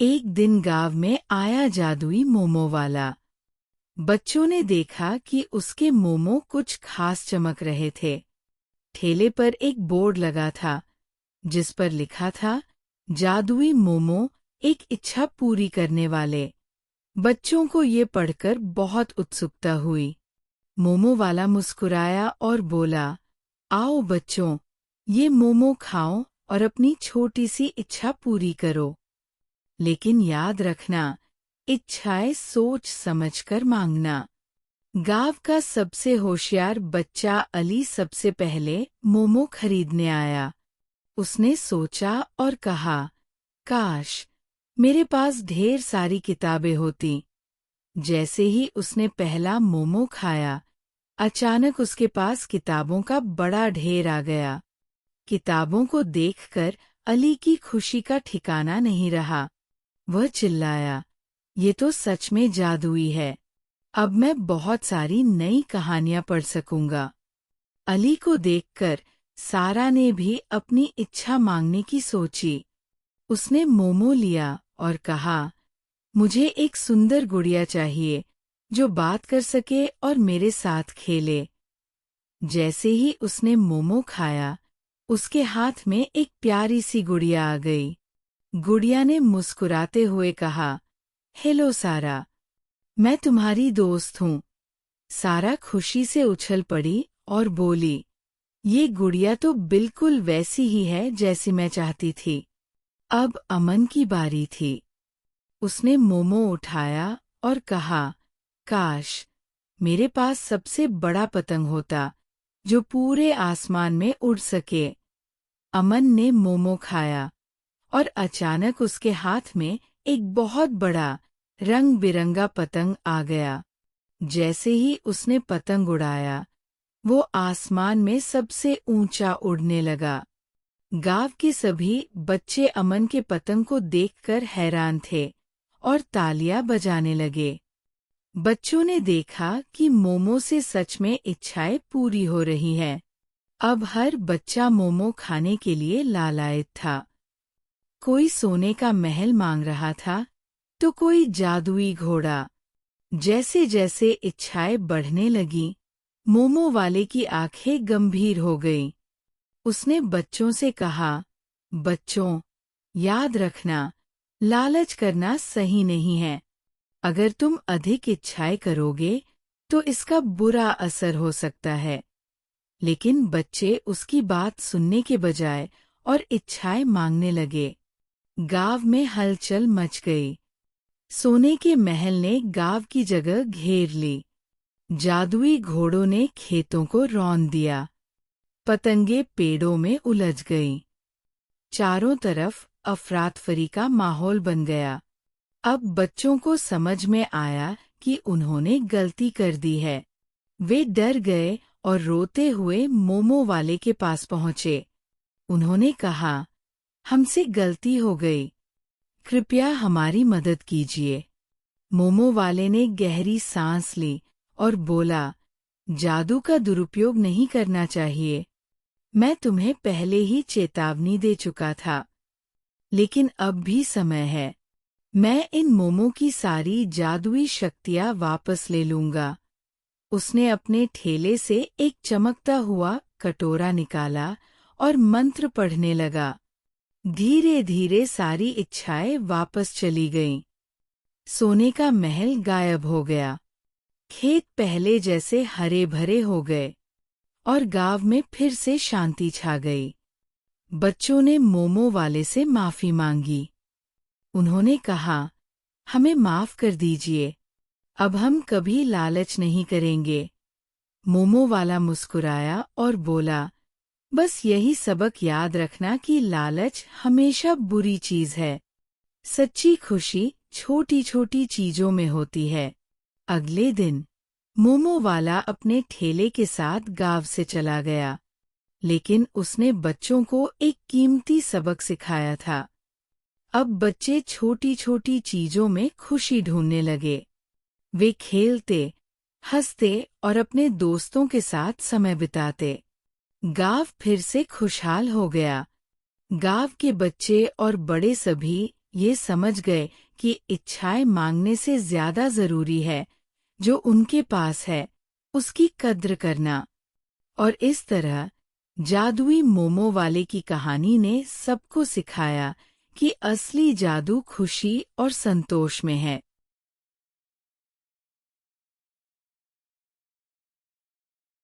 एक दिन गांव में आया जादुई मोमो वाला। बच्चों ने देखा कि उसके मोमो कुछ खास चमक रहे थे। ठेले पर एक बोर्ड लगा था जिस पर लिखा था, जादुई मोमो, एक इच्छा पूरी करने वाले। बच्चों को ये पढ़कर बहुत उत्सुकता हुई। मोमो वाला मुस्कुराया और बोला, आओ बच्चों, ये मोमो खाओ और अपनी छोटी सी इच्छा पूरी करो। लेकिन याद रखना, इच्छाएं सोच समझकर मांगना। गांव का सबसे होशियार बच्चा अली सबसे पहले मोमो खरीदने आया। उसने सोचा और कहा, काश मेरे पास ढेर सारी किताबें होती। जैसे ही उसने पहला मोमो खाया, अचानक उसके पास किताबों का बड़ा ढेर आ गया। किताबों को देखकर अली की खुशी का ठिकाना नहीं रहा। वह चिल्लाया, ये तो सच में जादुई है। अब मैं बहुत सारी नई कहानियां पढ़ सकूंगा। अली को देखकर सारा ने भी अपनी इच्छा मांगने की सोची। उसने मोमो लिया और कहा, मुझे एक सुंदर गुड़िया चाहिए जो बात कर सके और मेरे साथ खेले। जैसे ही उसने मोमो खाया, उसके हाथ में एक प्यारी सी गुड़िया आ गई। गुड़िया ने मुस्कुराते हुए कहा, हेलो सारा, मैं तुम्हारी दोस्त हूँ। सारा खुशी से उछल पड़ी और बोली, ये गुड़िया तो बिल्कुल वैसी ही है जैसी मैं चाहती थी। अब अमन की बारी थी। उसने मोमो उठाया और कहा, काश मेरे पास सबसे बड़ा पतंग होता जो पूरे आसमान में उड़ सके। अमन ने मोमो खाया और अचानक उसके हाथ में एक बहुत बड़ा रंग बिरंगा पतंग आ गया। जैसे ही उसने पतंग उड़ाया, वो आसमान में सबसे ऊंचा उड़ने लगा। गांव के सभी बच्चे अमन के पतंग को देखकर हैरान थे और तालियां बजाने लगे। बच्चों ने देखा कि मोमो से सच में इच्छाएं पूरी हो रही हैं। अब हर बच्चा मोमो खाने के लिए लालायित था। कोई सोने का महल मांग रहा था, तो कोई जादुई घोड़ा। जैसे जैसे इच्छाएं बढ़ने लगीं, मोमो वाले की आंखें गंभीर हो गईं। उसने बच्चों से कहा, बच्चों, याद रखना, लालच करना सही नहीं है। अगर तुम अधिक इच्छाएं करोगे, तो इसका बुरा असर हो सकता है। लेकिन बच्चे उसकी बात सुनने के बजाय और इच्छाएं मांगने लगे। गांव में हलचल मच गई। सोने के महल ने गांव की जगह घेर ली। जादुई घोड़ों ने खेतों को रौंद दिया। पतंगे पेड़ों में उलझ गईं। चारों तरफ अफरातफरी का माहौल बन गया। अब बच्चों को समझ में आया कि उन्होंने गलती कर दी है। वे डर गए और रोते हुए मोमो वाले के पास पहुंचे। उन्होंने कहा, हमसे गलती हो गई, कृपया हमारी मदद कीजिए। मोमो वाले ने गहरी सांस ली और बोला, जादू का दुरुपयोग नहीं करना चाहिए। मैं तुम्हें पहले ही चेतावनी दे चुका था। लेकिन अब भी समय है। मैं इन मोमो की सारी जादुई शक्तियां वापस ले लूंगा। उसने अपने ठेले से एक चमकता हुआ कटोरा निकाला और मंत्र पढ़ने लगा। धीरे धीरे सारी इच्छाएं वापस चली गईं। सोने का महल गायब हो गया। खेत पहले जैसे हरे भरे हो गए और गांव में फिर से शांति छा गई। बच्चों ने मोमो वाले से माफी मांगी। उन्होंने कहा, हमें माफ कर दीजिए, अब हम कभी लालच नहीं करेंगे। मोमो वाला मुस्कुराया और बोला, बस यही सबक याद रखना कि लालच हमेशा बुरी चीज है। सच्ची खुशी छोटी छोटी चीजों में होती है। अगले दिन मोमो वाला अपने ठेले के साथ गांव से चला गया। लेकिन उसने बच्चों को एक कीमती सबक सिखाया था। अब बच्चे छोटी छोटी चीजों में खुशी ढूंढने लगे। वे खेलते, हंसते और अपने दोस्तों के साथ समय बिताते। गांव फिर से खुशहाल हो गया। गांव के बच्चे और बड़े सभी ये समझ गए कि इच्छाएं मांगने से ज्यादा जरूरी है जो उनके पास है उसकी कद्र करना। और इस तरह जादुई मोमो वाले की कहानी ने सबको सिखाया कि असली जादू खुशी और संतोष में है।